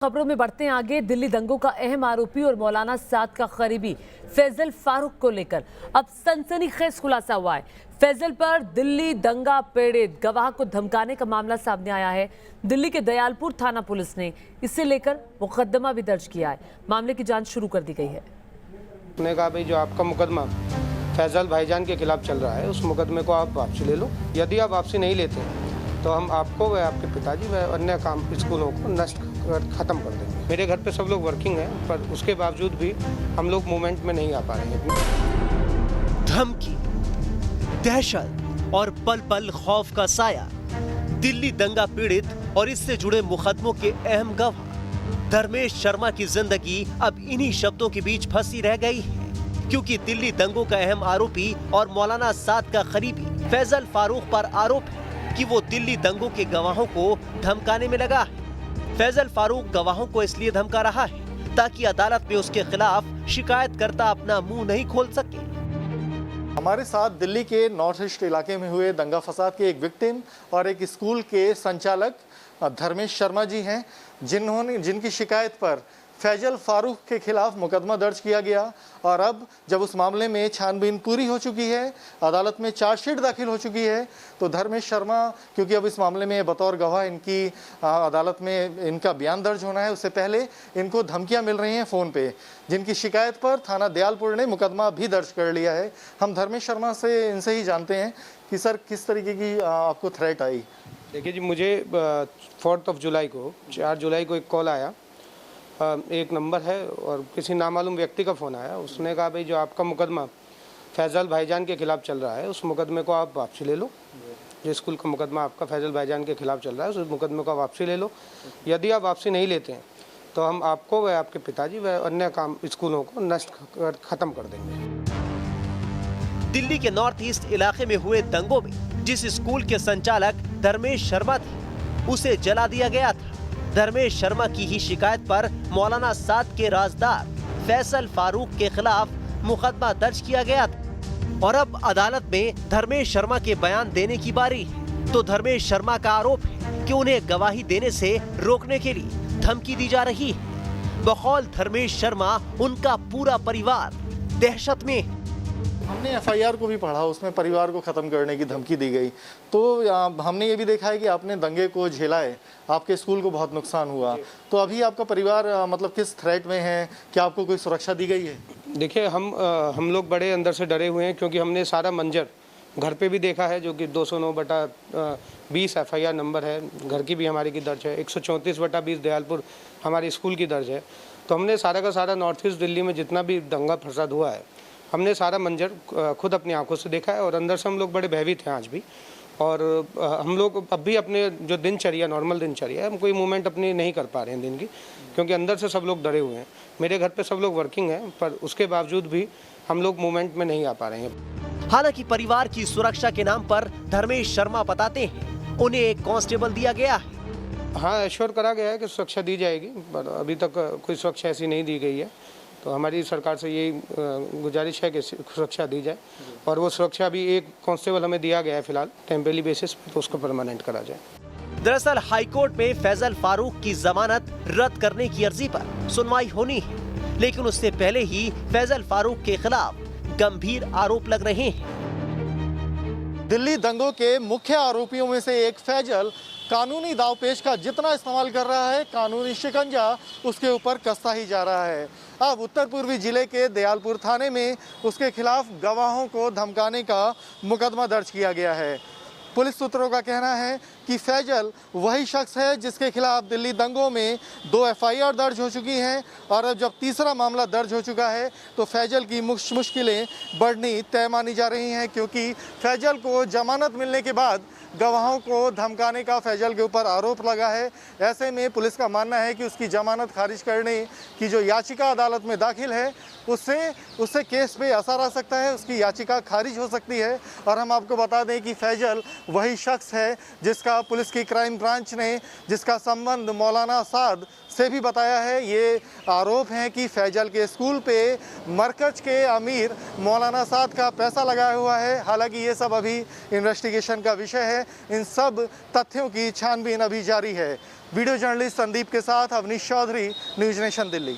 खबरों में बढ़ते हैं आगे। दिल्ली दंगों का अहम आरोपी और मौलाना साद का करीबी फैजल फारूक को लेकर अब सनसनीखेज खुलासा हुआ है। फैजल पर दिल्ली दंगा पीड़ित गवाह को धमकाने का मामला सामने आया है। दिल्ली के दयालपुर थाना पुलिस ने इसे लेकर मुकदमा भी दर्ज किया है। मामले की जांच शुरू कर दी गई है। उन्होंने कहा भाई जो आपका मुकदमा फैजल भाईजान के खिलाफ चल रहा है उस मुकदमे को आप वापसी ले लो। यदि आप वापसी नहीं लेते तो हम आपको व आपके पिताजी व अन्य काम स्कूलों को नष्ट खत्म कर देंगे। मेरे घर पे सब लोग वर्किंग हैं पर उसके बावजूद भी हम लोग मूवमेंट में नहीं आ पा रहे हैं। धमकी, दहशत और पल पल खौफ का साया। दिल्ली दंगा पीड़ित और इससे जुड़े मुकदमों के अहम गवाह धर्मेश शर्मा की जिंदगी अब इन्हीं शब्दों के बीच फंसी रह गई है, क्योंकि दिल्ली दंगों का अहम आरोपी और मौलाना साद का करीबी फैजल फारूक पर आरोप है कि वो दिल्ली दंगों के गवाहों को धमकाने में लगा है। फैजल फारूक गवाहों को इसलिए धमका रहा है ताकि अदालत में उसके खिलाफ शिकायतकर्ता अपना मुंह नहीं खोल सके। हमारे साथ दिल्ली के नॉर्थ ईस्ट इलाके में हुए दंगा फसाद के एक विक्टिम और एक स्कूल के संचालक धर्मेश शर्मा जी हैं, जिनकी शिकायत पर फैजल फारूक के खिलाफ मुकदमा दर्ज किया गया और अब जब उस मामले में छानबीन पूरी हो चुकी है, अदालत में चार्जशीट दाखिल हो चुकी है, तो धर्मेश शर्मा क्योंकि अब इस मामले में बतौर गवाह इनकी अदालत में इनका बयान दर्ज होना है, उससे पहले इनको धमकियां मिल रही हैं फ़ोन पे, जिनकी शिकायत पर थाना दयालपुर ने मुकदमा भी दर्ज कर लिया है। हम धर्मेश शर्मा से इनसे ही जानते हैं कि सर किस तरीके की आपको थ्रेट आई। देखिए जी, मुझे 4 जुलाई को 4 जुलाई को एक कॉल आया, एक नंबर है और किसी नामालूम व्यक्ति का फ़ोन आया। उसने कहा भाई जो आपका मुकदमा फैजल भाईजान के खिलाफ चल रहा है उस मुकदमे को आप वापसी ले लो। जो स्कूल का मुकदमा आपका फैजल भाईजान के खिलाफ चल रहा है उस मुकदमे को वापसी ले लो। यदि आप वापसी नहीं लेते हैं तो हम आपको व आपके पिताजी व अन्य काम स्कूलों को नष्ट खत्म कर देंगे। दिल्ली के नॉर्थ ईस्ट इलाके में हुए दंगों में जिस स्कूल के संचालक धर्मेश शर्मा थे उसे जला दिया गया था। धर्मेश शर्मा की ही शिकायत पर मौलाना साद के राजदार फैसल फारूक के खिलाफ मुकदमा दर्ज किया गया था और अब अदालत में धर्मेश शर्मा के बयान देने की बारी है। तो धर्मेश शर्मा का आरोप है कि उन्हें गवाही देने से रोकने के लिए धमकी दी जा रही है। बकौल धर्मेश शर्मा उनका पूरा परिवार दहशत में है। हमने एफआईआर को भी पढ़ा, उसमें परिवार को ख़त्म करने की धमकी दी गई। तो हमने ये भी देखा है कि आपने दंगे को झेला है, आपके स्कूल को बहुत नुकसान हुआ, तो अभी आपका परिवार मतलब किस थ्रेट में है? क्या आपको कोई सुरक्षा दी गई है? देखिए हम लोग बड़े अंदर से डरे हुए हैं क्योंकि हमने सारा मंजर घर पे भी देखा है, जो कि 209/20 एफआईआर नंबर है, घर की भी हमारी की दर्ज है, 134/20 दयालपुर हमारी स्कूल की दर्ज है। तो हमने सारा का सारा नॉर्थ ईस्ट दिल्ली में जितना भी दंगा फसाद हुआ है हमने सारा मंजर खुद अपनी आंखों से देखा है और अंदर से हम लोग बड़े भयभीत हैं आज भी। और हम लोग अब भी अपने जो दिनचर्या नॉर्मल दिनचर्या है हम कोई मूवमेंट अपनी नहीं कर पा रहे हैं दिन की, क्योंकि अंदर से सब लोग डरे हुए हैं। मेरे घर पे सब लोग वर्किंग हैं पर उसके बावजूद भी हम लोग मूवमेंट में नहीं आ पा रहे हैं। हालांकि परिवार की सुरक्षा के नाम पर धर्मेश शर्मा बताते हैं उन्हें एक कांस्टेबल दिया गया है। हाँ, एश्योर करा गया है कि सुरक्षा दी जाएगी, पर अभी तक कोई सुरक्षा ऐसी नहीं दी गई है। तो हमारी सरकार से यही गुजारिश है कि सुरक्षा दी जाए और वो सुरक्षा भी एक कांस्टेबल हमें दिया गया है फिलहाल टेम्परेरी बेसिस पे, तो उसको परमानेंट करा जाए। दरअसल हाईकोर्ट में फैजल फारूक की जमानत रद्द करने की अर्जी पर सुनवाई होनी है, लेकिन उससे पहले ही फैजल फारूक के खिलाफ गंभीर आरोप लग रहे हैं। दिल्ली दंगों के मुख्य आरोपियों में से एक फैजल कानूनी दावपेच का जितना इस्तेमाल कर रहा है, कानूनी शिकंजा उसके ऊपर कसता ही जा रहा है। अब उत्तर पूर्वी जिले के दयालपुर थाने में उसके खिलाफ गवाहों को धमकाने का मुकदमा दर्ज किया गया है। पुलिस सूत्रों का कहना है कि फैजल वही शख्स है जिसके खिलाफ दिल्ली दंगों में 2 एफआईआर दर्ज हो चुकी हैं और अब जब तीसरा मामला दर्ज हो चुका है तो फैजल की मुश्किलें बढ़नी तय मानी जा रही हैं, क्योंकि फैजल को जमानत मिलने के बाद गवाहों को धमकाने का फैजल के ऊपर आरोप लगा है। ऐसे में पुलिस का मानना है कि उसकी जमानत खारिज करने की जो याचिका अदालत में दाखिल है उससे केस पे असर आ सकता है, उसकी याचिका खारिज हो सकती है। और हम आपको बता दें कि फैजल वही शख्स है जिसका पुलिस की क्राइम ब्रांच ने जिसका संबंध मौलाना साद से भी बताया है। ये आरोप है कि फैजल के स्कूल पे मरकज के अमीर मौलाना साद का पैसा लगाया हुआ है। हालांकि ये सब अभी इन्वेस्टिगेशन का विषय है। इन सब तथ्यों की छानबीन अभी जारी है। वीडियो जर्नलिस्ट संदीप के साथ अवनीश चौधरी, न्यूज़ नेशन दिल्ली।